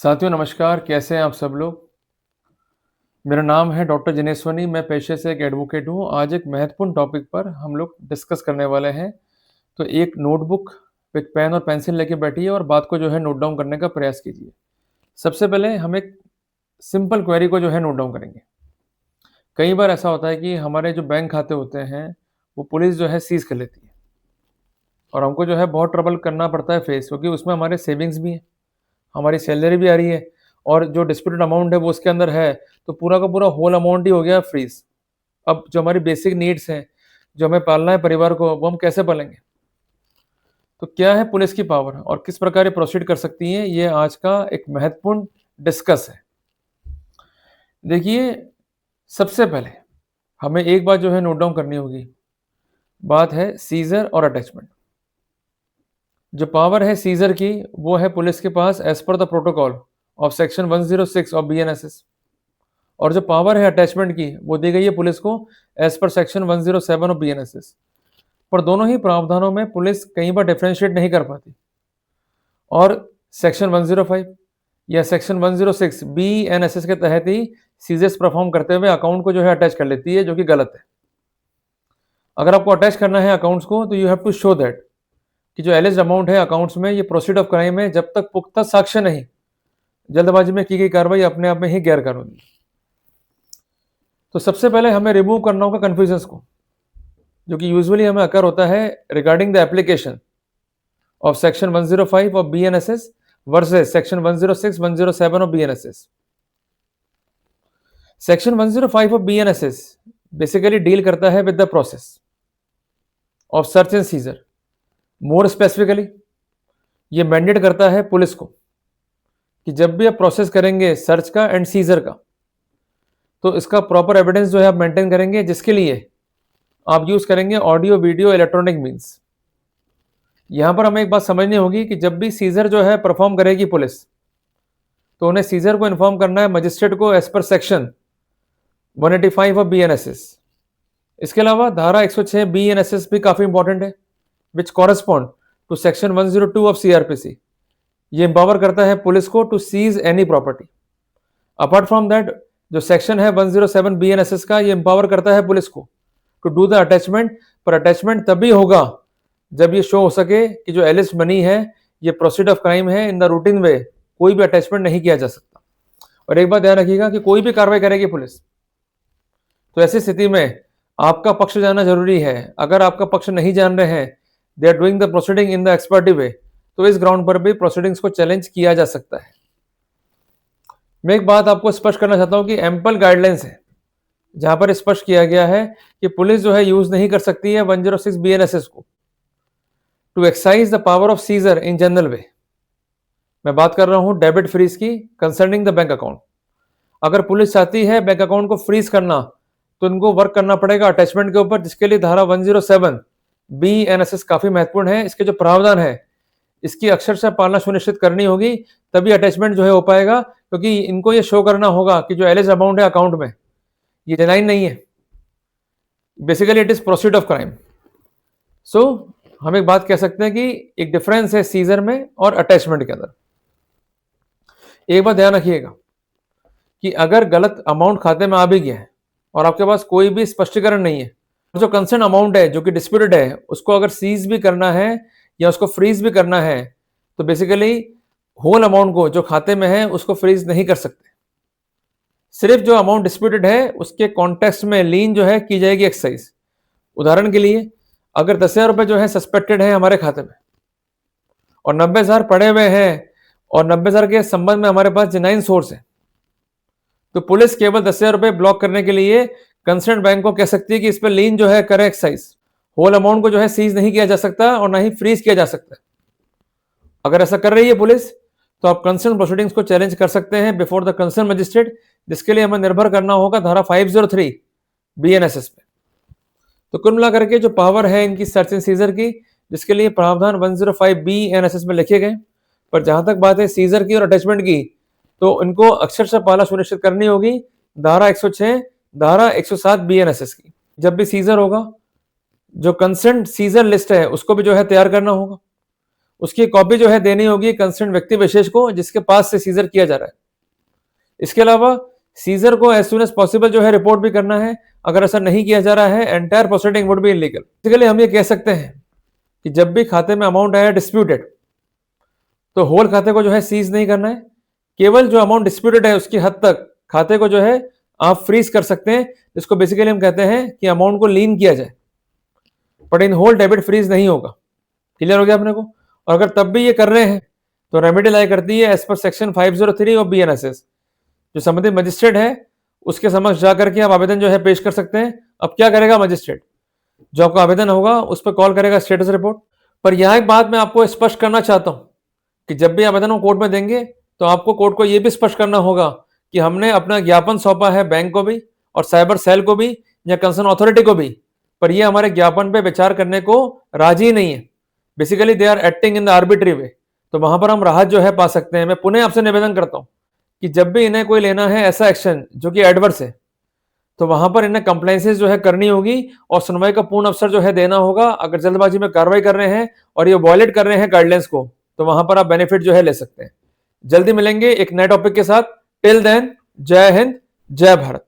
साथियों नमस्कार, कैसे हैं आप सब लोग? मेरा नाम है डॉक्टर जिनेश्वरी, मैं पेशे से एक एडवोकेट हूँ। आज एक महत्वपूर्ण टॉपिक पर हम लोग डिस्कस करने वाले हैं। तो एक नोटबुक, एक पेन और पेंसिल लेके बैठिए और बात को जो है नोट डाउन करने का प्रयास कीजिए। सबसे पहले हम एक सिंपल क्वेरी को जो है नोट डाउन करेंगे। कई बार ऐसा होता है कि हमारे जो बैंक खाते होते हैं, वो पुलिस जो है सीज़ कर लेती है और हमको जो है बहुत ट्रबल करना पड़ता है फेस, क्योंकि उसमें हमारे सेविंग्स भी हैं। हमारी सैलरी भी आ रही है और जो डिस्प्यूटेड अमाउंट है वो उसके अंदर है, तो पूरा का पूरा होल अमाउंट ही हो गया फ्रीज। अब जो हमारी बेसिक नीड्स हैं, जो हमें पालना है परिवार को, वो हम कैसे पालेंगे? तो क्या है पुलिस की पावर और किस प्रकार ये प्रोसीड कर सकती है, ये आज का एक महत्वपूर्ण डिस्कस है। देखिए, सबसे पहले हमें एक बात जो है नोट डाउन करनी होगी। बात है सीजर और अटैचमेंट। जो पावर है सीजर की, वो है पुलिस के पास as per the protocol of section 106 of BNSS. और जो पावर है अटैचमेंट की, वो दी गई है पुलिस को as per section 107 of BNSS. पर दोनों ही प्रावधानों में पुलिस कई बार डिफरेंशिएट नहीं कर पाती और सेक्शन 105 या सेक्शन 106 बीएनएसएस के तहत ही सीजर्स परफॉर्म करते हुए अकाउंट को जो है अटैच कर लेती है, जो कि गलत है। अगर आपको अटैच करना है अकाउंट्स को, तो you have to show that कि जो एलिज्ड अमाउंट है अकाउंट्स में, ये प्रोसीड ऑफ क्राइम है जब तक पुख्ता साक्ष्य नहीं। जल्दबाजी में की गई कार्रवाई अपने आप में ही गैर कानूनी। तो सबसे पहले हमें रिमूव करना होगा कन्फ्यूजन्स को, जो कि यूजुअली हमें अकर होता है regarding the application of section 105 of BNSS versus section 106 107 of BNSS. Section 105 of BNSS basically deal करता है with the process of search and seizure. More specifically ये मैंडेट करता है पुलिस को कि जब भी आप प्रोसेस करेंगे सर्च का एंड सीजर का, तो इसका प्रॉपर एविडेंस जो है आप मेंटेन करेंगे, जिसके लिए आप यूज करेंगे ऑडियो वीडियो इलेक्ट्रॉनिक मीन्स। यहां पर हमें एक बात समझनी होगी कि जब भी सीजर जो है परफॉर्म करेगी पुलिस, तो उन्हें सीजर को इन्फॉर्म करना है मजिस्ट्रेट को as per section 185 of BNSS. इसके अलावा धारा 106 बीएनएसएस भी काफी इंपॉर्टेंट है, which correspond to section 102 of CrPC. ये एम्पावर करता है पुलिस को to seize any property. Apart from that, जो सेक्शन है 107 बीएनएसएस का, ये एम्पावर करता है पुलिस को टू डू द अटैचमेंट। पर अटैचमेंट तभी होगा जब ये शो हो सके कि जो एलिस्ट मनी है ये प्रोसीड ऑफ क्राइम है इन द रूटीन वे। कोई भी अटैचमेंट नहीं किया जा सकता। और एक बात ध्यान रखिएगा कि कोई भी कार्रवाई करेगी पुलिस, तो ऐसी स्थिति में आपका पक्ष जानना जरूरी है। अगर आपका पक्ष नहीं जान रहे हैं, they are doing the proceeding in the expeditive way, तो इस ग्राउंड पर भी प्रोसीडिंग्स को चैलेंज किया जा सकता है। मैं एक बात आपको स्पष्ट करना चाहता हूं कि एम्पल गाइडलाइंस है जहां पर स्पष्ट किया गया है कि पुलिस जो है यूज नहीं कर सकती है 106 बीएनएसएस को to excise the power of seizure in general way. मैं बात कर रहा हूं डेबिट फ्रीज की कंसर्निंग द बैंक अकाउंट। अगर पुलिस चाहती है बैंक अकाउंट को फ्रीज करना, तो इनको वर्क करना पड़ेगा अटैचमेंट के ऊपर, जिसके लिए धारा 107 बीएनएसएस काफी महत्वपूर्ण है। इसके जो प्रावधान है, इसकी अक्षरशः पालना सुनिश्चित करनी होगी, तभी अटैचमेंट जो है हो पाएगा। क्योंकि इनको ये शो करना होगा कि जो एलिज अमाउंट है अकाउंट में, ये जेन्युइन नहीं है। Basically it is proceed of crime. So हम एक बात कह सकते हैं कि एक डिफरेंस है सीजर में और अटैचमेंट के अंदर। एक बात ध्यान रखिएगा कि अगर गलत अमाउंट खाते में आ भी गया है और आपके पास कोई भी स्पष्टीकरण नहीं है, जो कंसर्न अमाउंट है जो कि डिस्प्यूटेड है, उसको अगर सीज भी करना है या उसको फ्रीज भी करना है, तो बेसिकली होल अमाउंट को जो खाते में है उसको फ्रीज नहीं कर सकते। सिर्फ जो अमाउंट डिस्प्यूटेड है उसके कॉन्टेक्स्ट में लीन जो है की जाएगी एक्सरसाइज। उदाहरण के लिए, अगर 10,000 रुपए जो है सस्पेक्टेड है हमारे खाते में और 90,000 पड़े हुए हैं और 90,000 के संबंध में हमारे पास जेन्युइन सोर्स है, तो पुलिस केवल 10,000 रुपए ब्लॉक करने के लिए कंसर्न बैंक को कह सकती है कि इस पर लीन जो है करे एक्सरसाइज। होल अमाउंट को जो है सीज नहीं किया जा सकता और ना ही फ्रीज किया जा सकता है। अगर ऐसा कर रही है पुलिस, तो आप कंसर्न प्रोसीडिंग्स को चैलेंज कर सकते हैं बिफोर द कंसर्न मजिस्ट्रेट, जिसके लिए हमें निर्भर करना होगा धारा 503 बीएनएसएस पे। तो कुल मिलाकर के जो पावर है इनकी सर्च एंड सीजर की, जिसके लिए प्रावधान 105 बीएनएसएस में लिखे गए। पर जहां तक बात है सीजर की और अटैचमेंट की, तो इनको अक्षरशः पालना सुनिश्चित करनी होगी धारा 106 धारा 107 बीएनएसएस की। जब भी सीजर होगा, जो कंसर्न सीजर लिस्ट है उसको भी जो है तैयार करना होगा। उसकी कॉपी जो है देनी होगी कंसर्न व्यक्ति विशेष को जिसके पास से सीजर किया जा रहा है। इसके अलावा सीजर को एज सुन एज पॉसिबल जो है रिपोर्ट भी करना है। अगर ऐसा नहीं किया जा रहा है entire proceeding would be illegal. Basically हम ये कह सकते हैं कि जब भी खाते में अमाउंट आया डिस्प्यूटेड तो होल खाते को जो है सीज नहीं करना है, केवल जो अमाउंट डिस्प्यूटेड है उसकी हद तक खाते को जो है आप फ्रीज कर सकते हैं, जिसको बेसिकली हम कहते हैं कि अमाउंट को लीन किया जाए, but in whole debit freeze नहीं होगा। क्लियर हो गया अपने को? और अगर तब भी ये कर रहे हैं तो रेमेडी लाई करती है as per section 503 of BNSS. जो संबंधित मजिस्ट्रेट है उसके समक्ष जाकर के आप आवेदन जो है पेश कर सकते हैं। अब क्या करेगा मजिस्ट्रेट? जो आपका आवेदन होगा उस पर कॉल करेगा स्टेटस रिपोर्ट पर। यहां एक बात मैं आपको स्पष्ट करना चाहता हूं कि जब भी आवेदन को कोर्ट में देंगे तो आपको कोर्ट को यह भी स्पष्ट करना होगा कि हमने अपना ज्ञापन सौंपा है बैंक को भी और साइबर सेल को भी या कंसर्न अथॉरिटी को भी, पर ये हमारे ज्ञापन पे विचार करने को राजी नहीं है। Basically they are acting in the arbitrary way. तो वहां पर हम राहत जो है पा सकते हैं। मैं पुनः आपसे निवेदन करता हूं कि जब भी इन्हें कोई लेना है ऐसा एक्शन जो कि एडवर्स है तो वहां पर इन्हें कंप्लाइंसेस जो है करनी होगी और सुनवाई का पूर्ण अवसर जो है देना होगा। अगर जल्दबाजी में कार्रवाई कर रहे हैं और ये वायलेट कर रहे हैं गाइडलाइंस को तो वहां पर आप बेनिफिट जो है ले सकते हैं। जल्दी मिलेंगे एक नए टॉपिक के साथ। टिल देन जय हिंद जय भारत।